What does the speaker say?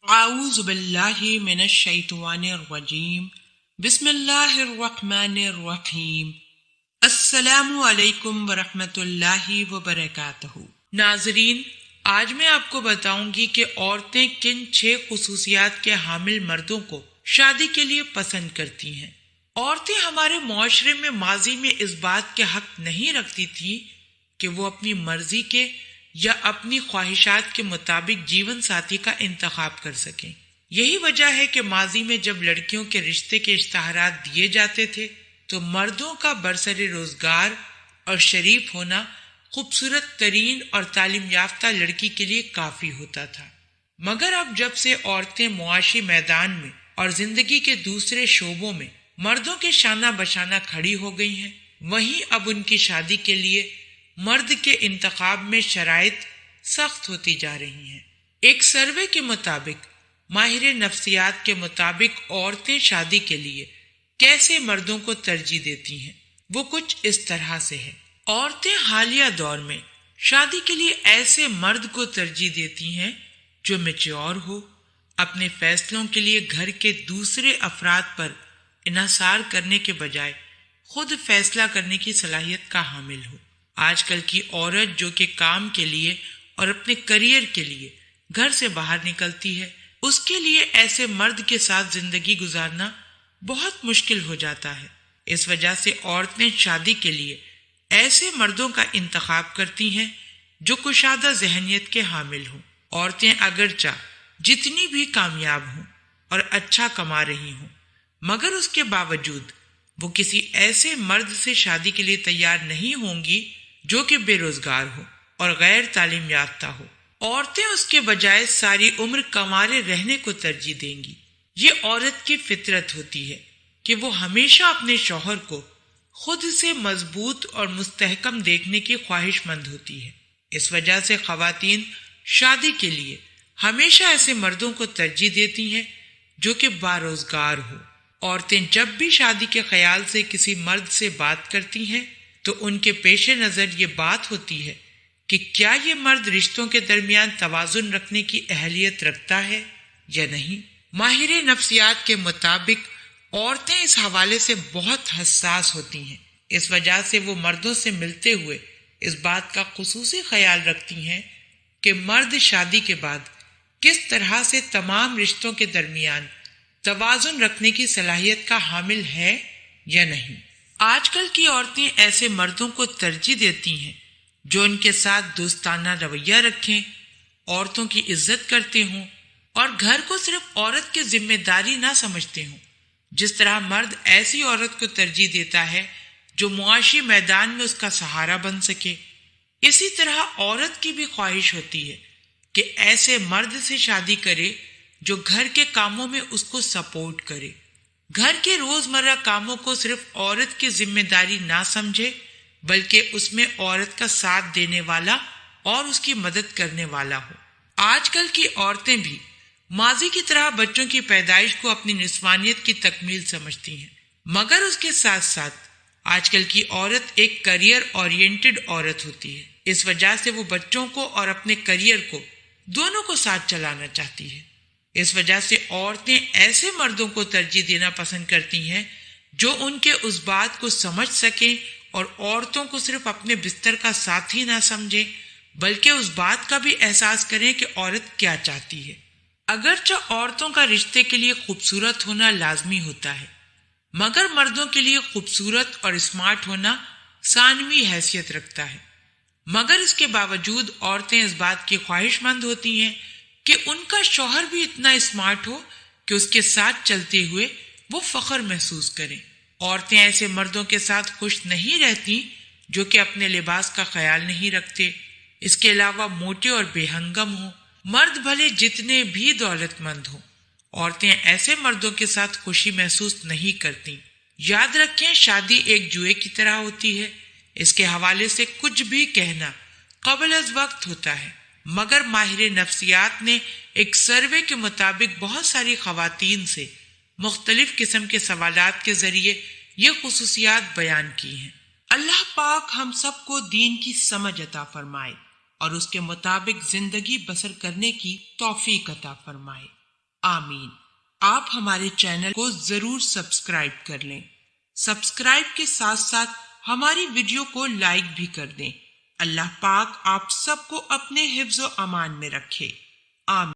اعوذ باللہ من الشیطان الرجیم بسم اللہ الرحمن الرحیم السلام علیکم ورحمۃ اللہ وبرکاتہ۔ ناظرین، آج میں آپ کو بتاؤں گی کہ عورتیں کن 6 خصوصیات کے حامل مردوں کو شادی کے لیے پسند کرتی ہیں۔ عورتیں ہمارے معاشرے میں ماضی میں اس بات کے حق نہیں رکھتی تھیں کہ وہ اپنی مرضی کے یا اپنی خواہشات کے مطابق جیون ساتھی کا انتخاب کر سکیں۔ یہی وجہ ہے کہ ماضی میں جب لڑکیوں کے رشتے کے اشتہارات دیے جاتے تھے تو مردوں کا برسر روزگار اور شریف ہونا خوبصورت ترین اور تعلیم یافتہ لڑکی کے لیے کافی ہوتا تھا۔ مگر اب جب سے عورتیں معاشی میدان میں اور زندگی کے دوسرے شعبوں میں مردوں کے شانہ بشانہ کھڑی ہو گئی ہیں، وہیں اب ان کی شادی کے لیے مرد کے انتخاب میں شرائط سخت ہوتی جا رہی ہیں۔ ایک سروے کے مطابق، ماہر نفسیات کے مطابق عورتیں شادی کے لیے کیسے مردوں کو ترجیح دیتی ہیں، وہ کچھ اس طرح سے ہے۔ عورتیں حالیہ دور میں شادی کے لیے ایسے مرد کو ترجیح دیتی ہیں جو میچور ہو، اپنے فیصلوں کے لیے گھر کے دوسرے افراد پر انحصار کرنے کے بجائے خود فیصلہ کرنے کی صلاحیت کا حامل ہو۔ آج کل کی عورت جو کہ کام کے لیے اور اپنے کریئر کے لیے گھر سے باہر نکلتی ہے، اس کے لیے ایسے مرد کے ساتھ زندگی گزارنا بہت مشکل ہو جاتا ہے۔ اس وجہ سے عورتیں شادی کے لیے ایسے مردوں کا انتخاب کرتی ہیں جو کشادہ ذہنیت کے حامل ہوں۔ عورتیں اگرچہ جتنی بھی کامیاب ہوں اور اچھا کما رہی ہوں، مگر اس کے باوجود وہ کسی ایسے مرد سے شادی کے لیے تیار نہیں ہوں گی جو کہ بے روزگار ہو اور غیر تعلیم یافتہ ہو۔ عورتیں اس کے بجائے ساری عمر کنوارے رہنے کو ترجیح دیں گی۔ یہ عورت کی فطرت ہوتی ہے کہ وہ ہمیشہ اپنے شوہر کو خود سے مضبوط اور مستحکم دیکھنے کی خواہش مند ہوتی ہے۔ اس وجہ سے خواتین شادی کے لیے ہمیشہ ایسے مردوں کو ترجیح دیتی ہیں جو کہ باروزگار ہو۔ عورتیں جب بھی شادی کے خیال سے کسی مرد سے بات کرتی ہیں تو ان کے پیش نظر یہ بات ہوتی ہے کہ کیا یہ مرد رشتوں کے درمیان توازن رکھنے کی اہلیت رکھتا ہے یا نہیں۔ ماہر نفسیات کے مطابق عورتیں اس حوالے سے بہت حساس ہوتی ہیں۔ اس وجہ سے وہ مردوں سے ملتے ہوئے اس بات کا خصوصی خیال رکھتی ہیں کہ مرد شادی کے بعد کس طرح سے تمام رشتوں کے درمیان توازن رکھنے کی صلاحیت کا حامل ہے یا نہیں۔ آج کل کی عورتیں ایسے مردوں کو ترجیح دیتی ہیں جو ان کے ساتھ دوستانہ رویہ رکھیں، عورتوں کی عزت کرتے ہوں اور گھر کو صرف عورت کی ذمہ داری نہ سمجھتے ہوں۔ جس طرح مرد ایسی عورت کو ترجیح دیتا ہے جو معاشی میدان میں اس کا سہارا بن سکے، اسی طرح عورت کی بھی خواہش ہوتی ہے کہ ایسے مرد سے شادی کرے جو گھر کے کاموں میں اس کو سپورٹ کرے، گھر کے روزمرہ کاموں کو صرف عورت کی ذمہ داری نہ سمجھے بلکہ اس میں عورت کا ساتھ دینے والا اور اس کی مدد کرنے والا ہو۔ آج کل کی عورتیں بھی ماضی کی طرح بچوں کی پیدائش کو اپنی نسوانیت کی تکمیل سمجھتی ہیں، مگر اس کے ساتھ ساتھ آج کل کی عورت ایک کریئر اورینٹڈ عورت ہوتی ہے۔ اس وجہ سے وہ بچوں کو اور اپنے کریئر کو دونوں کو ساتھ چلانا چاہتی ہے۔ اس وجہ سے عورتیں ایسے مردوں کو ترجیح دینا پسند کرتی ہیں جو ان کے اس بات کو سمجھ سکیں اور عورتوں کو صرف اپنے بستر کا ساتھی نہ سمجھیں بلکہ اس بات کا بھی احساس کریں کہ عورت کیا چاہتی ہے۔ اگرچہ عورتوں کا رشتے کے لیے خوبصورت ہونا لازمی ہوتا ہے، مگر مردوں کے لیے خوبصورت اور اسمارٹ ہونا ثانوی حیثیت رکھتا ہے۔ مگر اس کے باوجود عورتیں اس بات کی خواہش مند ہوتی ہیں کہ ان کا شوہر بھی اتنا اسمارٹ ہو کہ اس کے ساتھ چلتے ہوئے وہ فخر محسوس کریں۔ عورتیں ایسے مردوں کے ساتھ خوش نہیں رہتی جو کہ اپنے لباس کا خیال نہیں رکھتے، اس کے علاوہ موٹے اور بے ہنگم ہوں، مرد بھلے جتنے بھی دولت مند ہوں۔ عورتیں ایسے مردوں کے ساتھ خوشی محسوس نہیں کرتی۔ یاد رکھیں، شادی ایک جوئے کی طرح ہوتی ہے، اس کے حوالے سے کچھ بھی کہنا قبل از وقت ہوتا ہے۔ مگر ماہر نفسیات نے ایک سروے کے مطابق بہت ساری خواتین سے مختلف قسم کے سوالات کے ذریعے یہ خصوصیات بیان کی ہیں۔ اللہ پاک ہم سب کو دین کی سمجھ عطا فرمائے اور اس کے مطابق زندگی بسر کرنے کی توفیق عطا فرمائے۔ آمین۔ آپ ہمارے چینل کو ضرور سبسکرائب کر لیں۔ سبسکرائب کے ساتھ ساتھ ہماری ویڈیو کو لائک بھی کر دیں۔ اللہ پاک آپ سب کو اپنے حفظ و امان میں رکھے، آمین۔